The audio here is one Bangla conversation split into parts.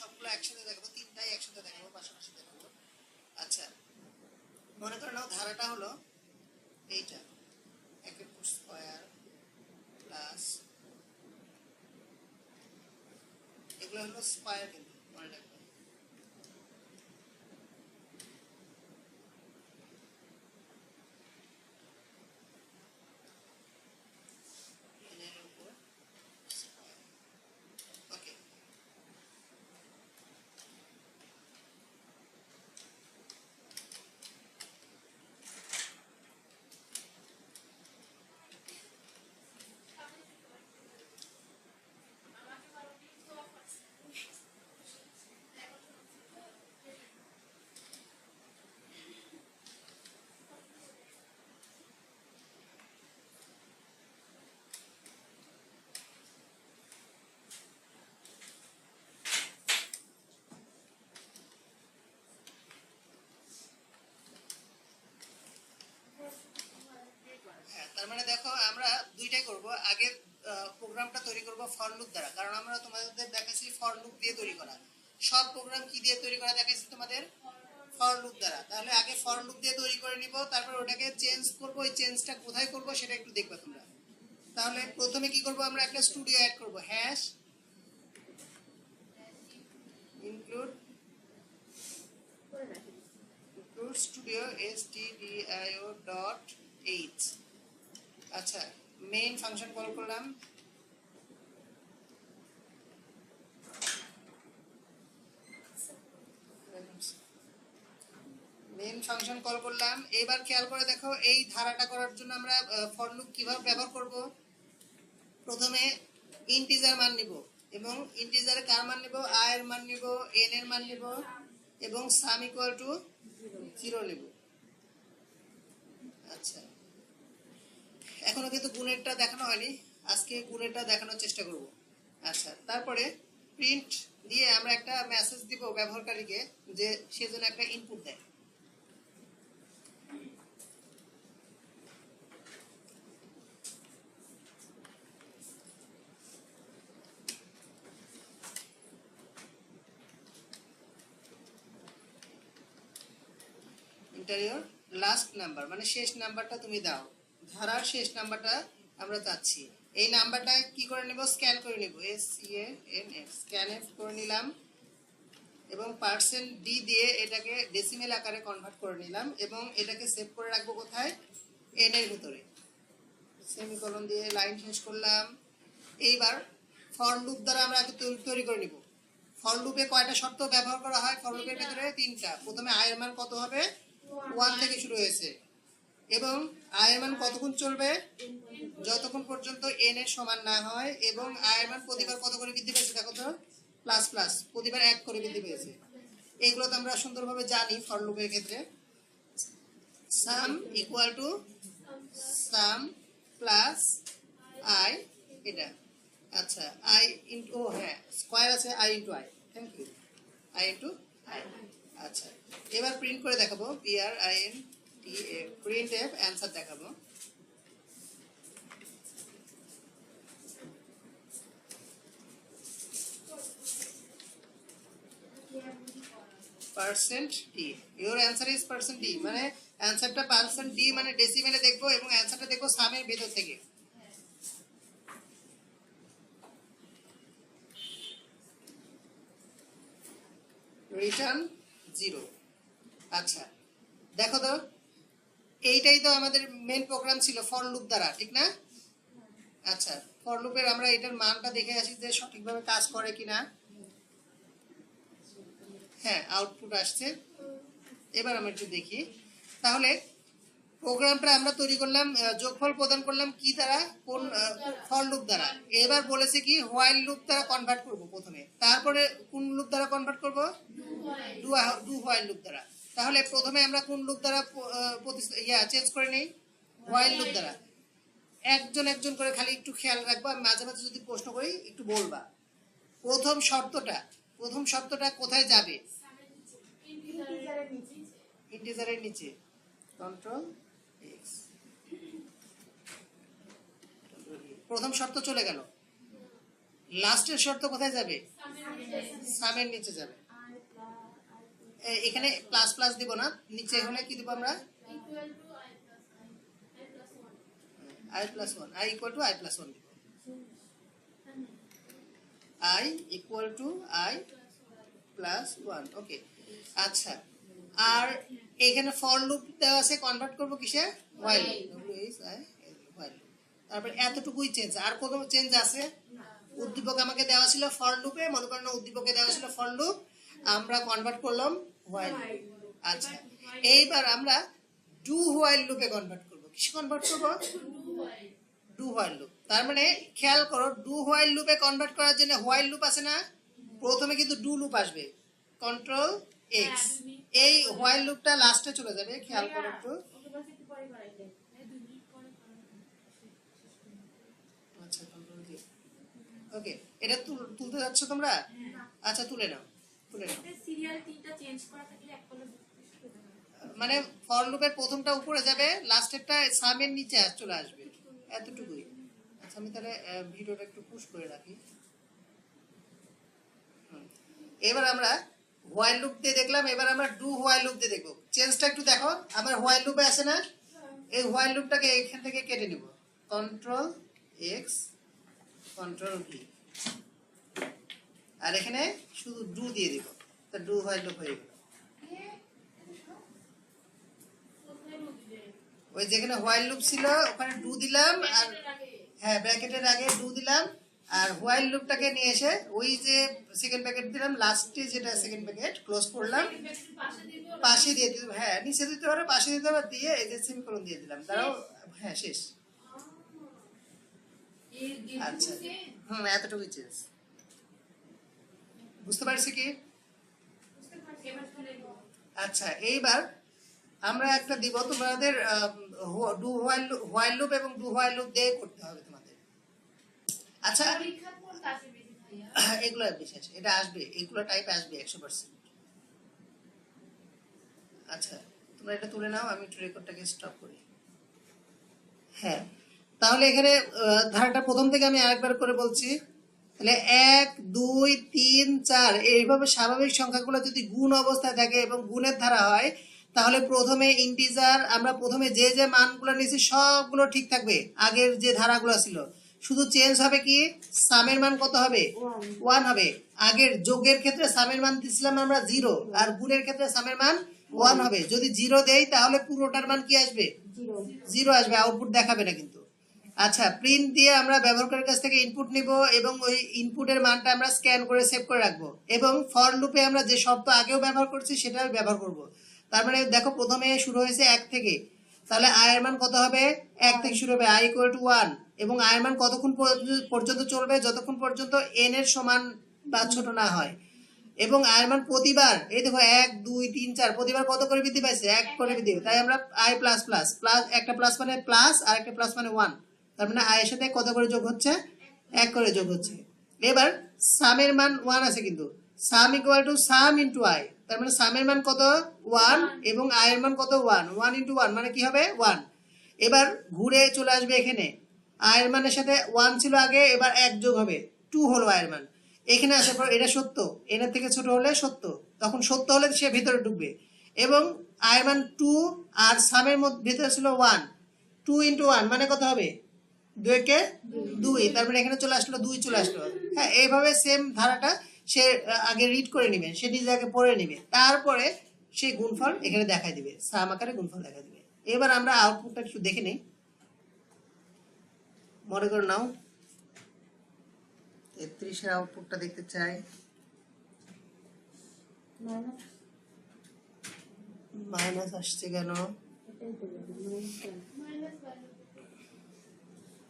সবগুলো একসাথে দেখাবো, তিনটাই একসাথে দেখাবো, পাশাপাশি দেখাবো। আচ্ছা, মনে করে নাও ধারাটা হলো এইটা, একের স্কয়ার প্লাস, এগুলো হলো স্কয়ার, কিন্তু মনে রাখবে। ওকে, তার মানে দেখো আমরা দুইটাই করব। আগে প্রোগ্রামটা তৈরি করব ফর লুপ দ্বারা, কারণ আমরা তোমাদের দেখাচ্ছি ফর লুপ দিয়ে তৈরি করা। সব প্রোগ্রাম কি দিয়ে তৈরি করা দেখাচ্ছি তোমাদের? ফর লুপ দ্বারা। তাহলে আগে ফর লুপ দিয়ে তৈরি করে নিব, তারপর ওটাকে চেঞ্জ করব। ওই চেঞ্জটা কোথায় করব সেটা একটু দেখবে তোমরা। তাহলে প্রথমে কি করব, আমরা একটা স্টুডিও অ্যাড করব, হ্যাশ ইনক্লুড স্টুডিও stdio.h। আচ্ছা, মেইন ফাংশন কল করলাম, মেইন ফাংশন কল করলাম। এবার খেয়াল করে দেখো, এই ধারাটা করার জন্য আমরা ফর লুপ কিভাবে ব্যবহার করব। প্রথমে ইন্টিজার মান নিব, এবং ইন্টিজারে কার মান নিব? আই এর মান নিব, এন এর মান নিব, এবং সাম ইকুয়াল টু 0 নিব। আচ্ছা, এখনো কিন্তু গুণেরটা দেখানো হয়নি, আজকে গুণেরটা দেখানোর চেষ্টা করব। আচ্ছা, তারপরে প্রিন্ট দিয়ে আমরা একটা মেসেজ দিব ব্যবহারকারীকে, যে সে যেন একটা ইনপুট দেয়। ইন্টারিয়র লাস্ট নাম্বার, মানে শেষ নাম্বারটা তুমি দাও, ধারার শেষ নাম্বারটা আমরা চাচ্ছি। এই নাম্বারটা কি করে নেব? স্ক্যান করে নেব, SCANF, স্ক্যানএফ করে নিলাম, এবং %d দিয়ে এটাকে ডেসিমেল আকারে কনভার্ট করে নিলাম, এবং এটাকে সেভ করে রাখবো কোথায়? n এর ভিতরে। সেমিকোলন দিয়ে লাইন শেষ করলাম। এইবার ফর লুপ দ্বারা আমরা আগে তৈরি করে নিব। ফর লুপে কয়টা শর্ত ব্যবহার করা হয়? ফর লুপের ভিতরে 3টা। প্রথমে i এর মান কত হবে? 1 থেকে শুরু হয়েছে, এবং i এর মান কতক্ষণ চলবে? যতক্ষণ পর্যন্ত n এর সমান না হয়, এবং i এর মান প্রতিবার কত করে বৃদ্ধি পেয়েছে দেখো তো? প্লাস প্লাস, প্রতিবার 1 করে বৃদ্ধি পেয়েছে। এইগুলো তো আমরা সুন্দরভাবে জানি ফর লুপের ক্ষেত্রে। Sum equal to sum plus i, এটা। আচ্ছা, আই ইন্টু, হ্যাঁ স্কয়ার আছে, i into i, thank you, i into i. আচ্ছা, এবার প্রিন্ট করে দেখাবো, PRINT, প্রিন্ট এফ অ্যান্সার দেখাবো। %d, your answer is %d, মানে অ্যান্সারটা %d মানে ডেসিমেলে দেখবো, এবং অ্যান্সারটা দেখবো সামের ভেতর থেকে। রিটার্ন 0। আচ্ছা, দেখো তো, এইটাই তো আমাদের মেন প্রোগ্রাম ছিল ফর লুপ দ্বারা, ঠিক না? আচ্ছা, ফর লুপের আমরা এটার মানটা দেখে আসি যে সঠিকভাবে কাজ করে কিনা। হ্যাঁ, আউটপুট আসছে। এবার আমরা একটু দেখি। তাহলে প্রোগ্রামটা আমরা তৈরি করলাম, যোগফল প্রদান করলাম কি দ্বারা? কোন ফর লুপ দ্বারা। এবার বলেছে কি হোয়াইল লুপ দ্বারা কনভার্ট করব প্রথমে, তারপরে কোন লুপ দ্বারা কনভার্ট করব? ডু হোয়াইল লুপ দ্বারা। তাহলে প্রথমে আমরা কোন লুপ দ্বারা চেঞ্জ করে নেই? হোয়াইল লুপ দ্বারা। একজন একজন করে খালি একটু খেয়াল রাখবা, মাঝে মাঝে যদি প্রশ্ন করি একটু বলবা। প্রথম শর্তটা কোথায় যাবে? ইন্টিজারের নিচে। কন্ট্রোল এক্স, প্রথম শর্ত চলে গেল। লাস্টের শর্ত কোথায় যাবে? সামের নিচে যাবে। এখানে প্লাস প্লাস দিব না, নিচে হলে কি দিব আমরা? I plus 1, I equal to I plus 1 দিব। I equal to I plus 1, ওকে। আচ্ছা, আর এখানে ফর লুপ দেওয়া আছে, কনভার্ট করব কিসে? while while। তারপর এতটুকুই চেঞ্জ, আর কোনো চেঞ্জ আছে? উদ্দীপক আমাকে দেওয়া ছিল ফর লুপে, মনে করেন উদ্দীপকে দেওয়া ছিল ফর লুপ, আমরা কনভার্ট করলাম while। আচ্ছা, এইবার আমরা ডু while লুপে কনভার্ট করব। কিসে কনভার্ট করব? Do while loop. তার মানে খেয়াল করো, ডু while লুপে কনভার্ট করার জন্য while লুপ আছে না, প্রথমে কিন্তু ডু লুপ আসবে, কন্ট্রোল এক্স, এই while লুপটা লাস্টে চলে যাবে, খেয়াল করো একটু। আচ্ছা, কন্ট্রোল জি, ওকে। এটা তুলতে যাচ্ছ তোমরা? আচ্ছা, তুলে নাও, তুলে নাও। সিরিয়াল তিনটা চেঞ্জ করা থাকলে এক কলম মানে ফর লুপের প্রথমটা উপরে যাবে, লাস্টেরটা সামের নিচে চলে আসবে, এতটুকুই। আচ্ছা, আমি তাহলে ভিডিওটা একটু পুশ করে রাখি। এবার আমরা হোয়াইল লুপ দিয়ে দেখলাম, এবার আমরা ডু হোয়াইল লুপ দিয়ে দেখবো। চেঞ্জটা একটু দেখো, আমার হোয়াইল লুপে আছে না, এই হোয়াইল লুপটাকে এখান থেকে কেটে নিব, কন্ট্রোল এক্স, কন্ট্রোল ভি, আর এখানে শুধু ডু দিয়ে দিব, তা ডু হোয়াইল লুপ হয়ে গেল। ওই যেখানে হোয়াইল লুপ ছিল ওখানে ডু দিলাম, আর হ্যাঁ ব্র্যাকেটের আগে ডু দিলাম, আর হোয়াইল লুপটাকে নিয়ে এসে ওই যে সেকেন্ড ব্র্যাকেট দিলাম, লাস্টে যেটা সেকেন্ড ব্র্যাকেট ক্লোজ করলাম, পাশে দিয়ে দিলাম, হ্যাঁ নিচে দিতে পারো, পাশে দিতে পারো, দিয়ে এই যে সেমিকোলন দিয়ে দিলাম, দাঁড়াও, হ্যাঁ শেষ। আচ্ছা, এতটুকুই চেঞ্জ, বুঝতে পারছি কি? আচ্ছা, এইবার আমরা একটা দিব তোমাদের, ডু হোয়াইল লুপ এবং ডু হোয়াইল লুপ দিয়ে করতে হবে তোমাদের। আচ্ছা, এগুলো বিশেষ, এটা আসবে, এগুলো টাইপ আসবে 100%। আচ্ছা, তোমরা এটা তুলে নাও, আমি একটু রেকর্ডটাকে স্টপ করি। হ্যাঁ, তাহলে এখানে ধারাটা প্রথম থেকে আমি আরেকবার করে বলছি। তাহলে 1 2 3 4 এইভাবে স্বাভাবিক সংখ্যাগুলো যদি গুণ অবস্থায় থাকে এবং গুণের ধারা হয়, তাহলে প্রথমে ইন্টিজার, আমরা প্রথমে যে যে মানগুলো নিয়েছি সবগুলো ঠিক থাকবে, আগের যে ধারাগুলো ছিল, শুধু চেঞ্জ হবে কি, সামের মান কত হবে? 1 হবে। আগের যোগের ক্ষেত্রে সামের মান দিছিলাম আমরা 0, আর গুণের ক্ষেত্রে সামের মান 1 হবে। যদি 0 দেই তাহলে পুরোটার মান কি আসবে? 0 আসবে, আউটপুট দেখাবে না কিন্তু। আচ্ছা, প্রিন্ট দিয়ে আমরা ব্যবহারকারীর কাছ থেকে ইনপুট নিব এবং ওই ইনপুটের মানটা আমরা স্ক্যান করে সেভ করে রাখবো, এবং ফর লুপে আমরা যে শর্ত আগেও ব্যবহার করছি সেটা ব্যবহার করব। তার মানে দেখো, প্রথমে শুরু হয়েছে 1 থেকে, তাহলে আই এর মান কত হবে? 1 থেকে শুরু হবে, i equal to 1, এবং আই এর মান কতক্ষণ পর্যন্ত চলবে? যতক্ষণ পর্যন্ত n এর সমান বা ছোট না হয়। এবং আই এর মান প্রতিবার, এই দেখো 1 2 3 4 প্রতিবার কত করে বৃদ্ধি পাইছে? 1 করে বৃদ্ধি, তাই আমরা i প্লাস প্লাস প্লাস, একটা প্লাস মানে প্লাস, আর একটা প্লাস মানে 1, তার মানে i এর সাথে কত করে যোগ হচ্ছে? 1 করে যোগ হচ্ছে। এবার সামের মান 1 আছে, কিন্তু সাম equal to some into i, তার মানে সামের মান কত? 1, এবং i এর মান কত? 1, 1 ইনটু 1 মানে কি হবে? 1। এবার ঘুরে চলে আসবে এখানে, i এর মানের সাথে 1 ছিল আগে, এবার 1 যোগ হবে, 2 হলো i এর মান। এখানে আসার পর এটা সত্য, n এর থেকে ছোট হলে সত্য, তখন সত্য হলে সে ভিতরে ঢুকবে, এবং i এর মান 2, আর সামের মধ্যে ভিতরে ছিল 1, 2 ইনটু 1 মানে কত হবে? 2 কে 2, তার মানে এখানে চলে আসলো 2 চলে আসলো। হ্যাঁ, এইভাবে সেম ধারাটা সে আগে রিড করে নেবে, সে নিজে আগে পড়ে নেবে, তারপরে সে গুণফল এখানে দেখাই দিবে, সাম আকারে গুণফল দেখা দিবে। এবার আমরা আউটপুটটা একটু দেখে নেই, মনে করে নাও 33 এর আউটপুটটা দেখতে চাই। মাইনাস আসছে কেন?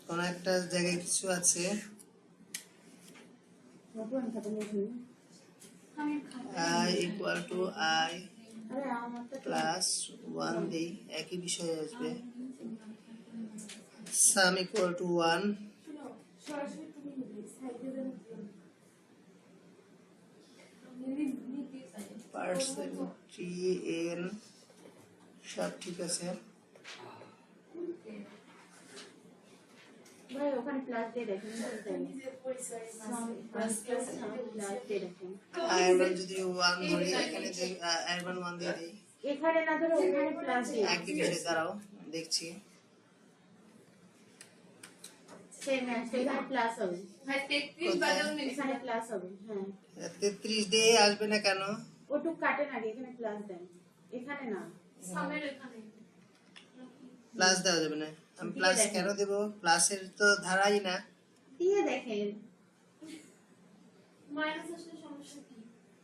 কোন একটা জায়গায় কিছু আছে, i equal to i plus 1 দিই, একই বিষয় আসবে, sum equal to 1, %n সব ঠিক আছে। ভাই ওখানে প্লাস দিয়ে দেখেন প্লাস দিয়ে দেখেন আয়ারবান যদি 1 ধরি এখানে আয়ারবান 1 দিয়ে দিই এখানে না ধরে ওখানে প্লাস দিয়ে একই বিষয় দাঁড়াও দেখছি সেম এখানে প্লাস হবে ভাই 33 বাজাও নেই এখানে প্লাস হবে হ্যাঁ 33 দিয়ে আসবে না কেন ওটুক কাটেন আগে এখানে প্লাস দেন এখানে না সামের এখানে প্লাস দেওয়া যাবে না আমি প্লাস কেন দেব প্লাসের তো ধারাই না দিয়ে দেখেন মাইনাস আসলে সমস্যা কি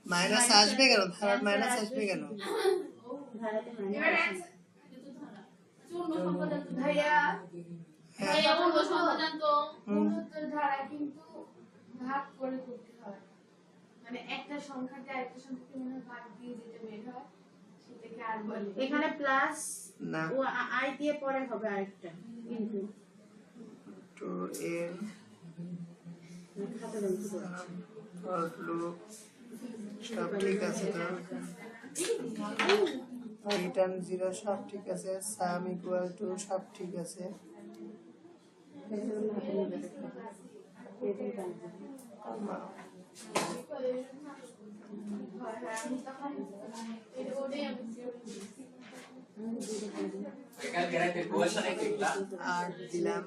মাইনাস আসবে কেন ধারার মাইনাস আসবে কেন ধারাতে এবার মাইনাস answer- এটা তো ধারা। আচ্ছা, অন্য সংখ্যা জানতো ভাইয়া হ্যাঁ ভাইয়া অন্য সংখ্যা জানতো গুণোত্তর ধারা কিন্তু ভাগ করে করতে হয় মানে একটা সংখ্যাকে আরেকটা সংখ্যাকে মনে হয় ভাগ দিয়ে যেটা বের হয় সেটাকে আর বলে এখানে প্লাস না ও আই দিয়ে পরে হবে আরেকটা কিন্তু 2n খাতা দেন for loop সব ঠিক আছে তো রিটার্ন 0 সব ঠিক আছে সাম ইকুয়াল টু সব ঠিক আছে আর দিলাম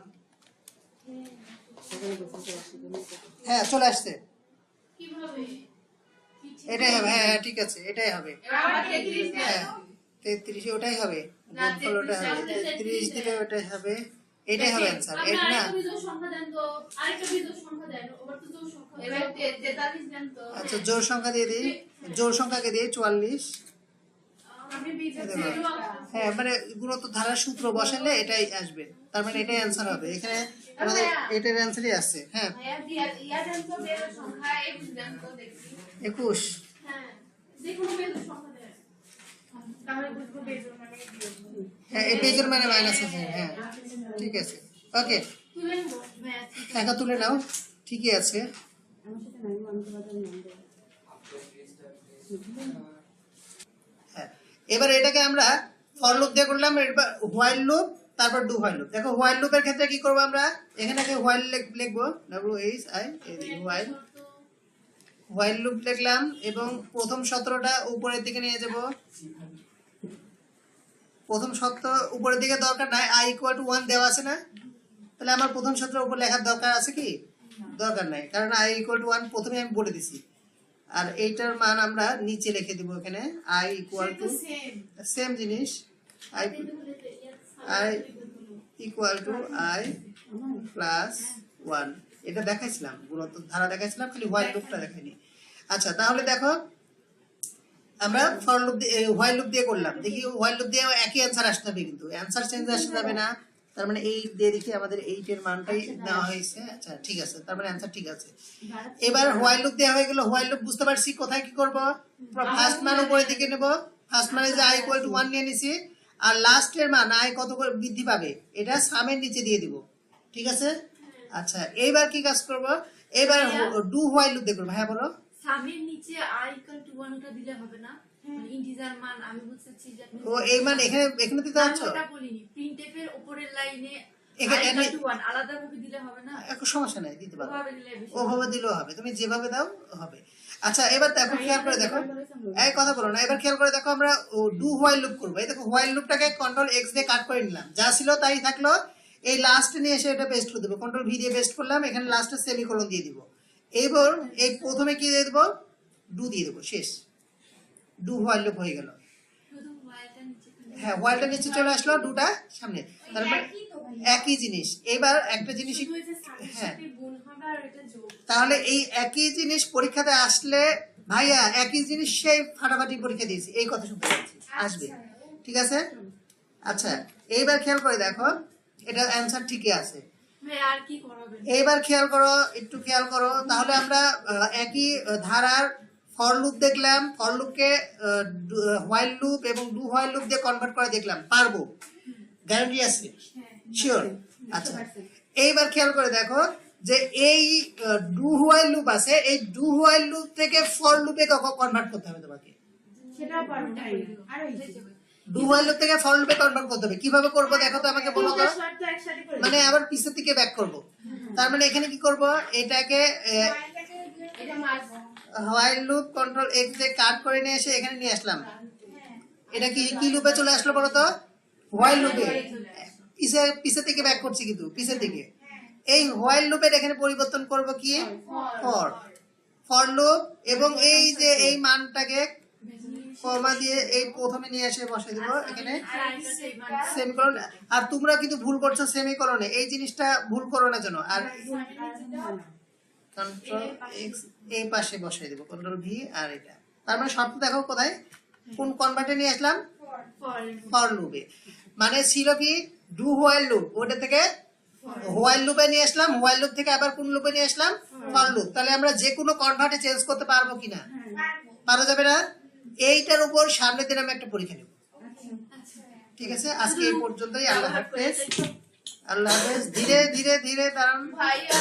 হ্যাঁ চলে আসছে কিভাবে এটাই হবে হ্যাঁ হ্যাঁ ঠিক আছে এটাই হবে এবার আবার 33 দেন হ্যাঁ 33 ওটাই হবে না, গুণফল ওটাই হবে 33 দিলে ওটাই হবে এটাই হবে অ্যানসার আপনি এটা না আরেকটা বিজোড় সংখ্যা দেন তো আরেকটা বিজোড় সংখ্যা দেন ওবার তো জোড় সংখ্যা এবার 43 দেন তো আচ্ছা জোড় সংখ্যা দিয়ে দিই জোড় সংখ্যাকে দিয়ে 44 আমি বিজয় এই দেখো। হ্যাঁ মানে গুণোত্তর ধারার সূত্র বসালে এটাই আসবে তার মানে এটাই অ্যানসার হবে এখানে আমাদের এটার অ্যানসারই আছে হ্যাঁ ভাইয়া ইয়া দেন তো বের সংখ্যা 21 দেন তো দেখি 21 হ্যাঁ যে কোনো বিজোড় সংখ্যা দেন তাহলে বুঝবো বের মানে হ্যাঁ এই পেজের মানে মাইনাস আছে হ্যাঁ ঠিক আছে ওকে তুলে নেবো ম্যাথ টাকা তুলে নাও ঠিকই আছে আমার সাথে নাই আমি তোমাদের নাম দেব হ্যাঁ এবার এটাকে আমরা ফর লুপ দিয়ে করলাম এবার হোয়াইল লুপ তারপর ডু হোয়াইল লুপ দেখো হোয়াইল লুপের ক্ষেত্রে কি করব আমরা এখানে হোয়াইল লিখবো হোয়াইল হোয়াইল লুপ লিখলাম এবং প্রথম সূত্রটা উপরের দিকে নিয়ে যাব প্রথম সূত্র উপরের দিকে দরকার নাই i = 1 দেওয়া আছে না তাহলে আমার প্রথম সূত্র উপর লেখার দরকার আছে কি দরকার নাই কারণ i = 1 প্রথমে আমি বলে দিছি আর এইটার মান আমরা নিচে লিখে দেব এখানে i = সেম সেম জিনিস i i plus 1 এটা দেখাইছিলাম গুণোত্তর ধারা দেখাইছিলাম খালি হোয়াইল লুপটা দেখাইনি আচ্ছা তাহলে দেখো আমরা ফর লুপ দিয়ে হোয়াইল লুপ দিয়ে করলাম দেখি হোয়াইল লুপ দিয়ে একই অ্যানসার আসতে হবে কিন্তু অ্যানসার চেঞ্জ আসতে যাবে না তার মানে 8 দিয়ে দেখি আমাদের 8 এর মানটাই নেওয়া হয়েছে আচ্ছা ঠিক আছে তার মানে অ্যানসার ঠিক আছে এবার হোয়াইল লুপ দেওয়া হয়ে গেল হোয়াইল লুপ বুঝতে পারছি কোথায় কি করব ফার্স্ট মান উপরের দিকে নেব ফার্স্ট মানে যে i = 1 নিয়ে নিছি আর লাস্ট এর মান i কত করে বৃদ্ধি পাবে এটা সামের নিচে দিয়ে দিব ঠিক আছে আচ্ছা এইবার কি কাজ করব এবার ডু হোয়াইল লুপ দেখব ভাইয়া বলো সামের নিচে i = 1 টা দিলে হবে না মানে ইন্টিজার মান আমি বুঝতেছি যে আপনি ও এই মান এখানে এখানে দিতে আমি হচ্ছে ওটা বলিনি প্রিন্টএফ এর উপরের লাইনে এখানে i = 1 আলাদা ভাবে দিলে হবে না একটু সমস্যা নাই দিতে পারো ওভাবে দিলে বেশি ওভাবে দিলেও হবে তুমি যেভাবে দাও হবে আচ্ছা এবার দেখো খেয়াল করে দেখো এই কথা বলো না এবার খেয়াল করে দেখো আমরা ডু হোয়াইল লুপ করব এই দেখো হোয়াইল লুপটাকে কন্ট্রোল এক্স দিয়ে কাট করে নিলাম যা ছিল তাই থাকলো এই লাস্টে নিয়ে এসে এটা পেস্ট করে দেব কন্ট্রোল ভি দিয়ে পেস্ট করলাম এখানে লাস্টে সেমিকোলন দিয়ে দিব এবার এই প্রথমে কি দিয়ে দেব ডু দিয়ে দেব শেষ ডু হোয়াইল লুপ হয়ে গেল শুধু ওয়াইটা নিচে হ্যাঁ হোয়াইলটা নিচে চলে আসলো ডুটা সামনে তারপর একই জিনিস এবার একটা জিনিস শুধু এই যে সামের হ্যাঁ সাথে গুণ হবে আর এটা যোগ তাহলে এই একই জিনিস পরীক্ষাতে আসলে ভাইয়া একই জিনিস সেই ফাটাফাটি পরীক্ষা দিয়েছি এই কথা শুনতে পাচ্ছি আসবে ঠিক আছে আচ্ছা এইবার খেয়াল করে দেখো এটা অ্যানসার ঠিকই আছে ভাই আর কি করাবেন এইবার খেয়াল করো একটু খেয়াল করো তাহলে আমরা একই ধারার ফর লুপ দেখলাম ফর লুপকে হোয়াইল লুপ এবং ডু হোয়াইল লুপ দিয়ে কনভার্ট করে দেখলাম পারবো গ্যারান্টি আছে শিওর আচ্ছা এইবার খেয়াল করে দেখো যে এই ডু হোয়াইল লুপ আছে এই ডু হোয়াইল লুপ থেকে ফর লুপে কনভার্ট করতে হবে তোমাকে সেটাও পারবো ভাই আরো easy। ডু হোয়াইল লুপ থেকে ফর লুপে কনভার্ট করতে হবে। কিভাবে করব দেখো তো, আমাকে বলো তো। তিনটা শর্ত একসাথে করে মানে আবার পিছের দিকে ব্যাক করব। তার মানে এখানে কি করব, এটাকে এটা মাস হোয়াইল লুপ কন্ট্রোল এক্স দিয়ে কাট করে নিয়ে এসে এখানে নিয়ে আসলাম। এটা কি লুপে চলে আসলো বলো তো? হোয়াইল লুপে। পিছে থেকে ব্যাক করছি কিন্তু পিছের দিকে। এই হোয়াইল লুপের এখানে পরিবর্তন করব কি, ফর লুপ, এবং এই যে এই মানটাকে কমা দিয়ে এই প্রথমে নিয়ে এসে বসে দিব এখানে সেমিকোলন। আর তোমরা কিন্তু ভুল করছো সেমিকোলনে, এই জিনিসটা ভুল করো না যেন। আর কন্ট্রোল এক্স এই পাশে বসাই দিব, কন্ট্রোল ভি। আর এটা তার মানে শর্ত দেখো কোথায়, কোন কনভার্টে নিয়ে আসলাম, ফর লুপে। মানে ছিল কি ডু হোয়াইল লুপ, ওটা থেকে হোয়াইল লুপে নিয়ে আসলাম, হোয়াইল লুপ থেকে আবার কোন লুপে নিয়ে আসলাম, ফর লুপ। তাহলে আমরা যে কোনো কনভার্টে চেঞ্জ করতে পারবো কিনা, পারা যাবে না। এইটার উপর সামনের দিন আমি একটা পরীক্ষা নেব। ঠিক আছে, আজকে এই পর্যন্তই। আল্লাহ হাফেজ। আল্লাহ হাফেজ। ধীরে ধীরে ধীরে দাঁড়ান। ভাইয়া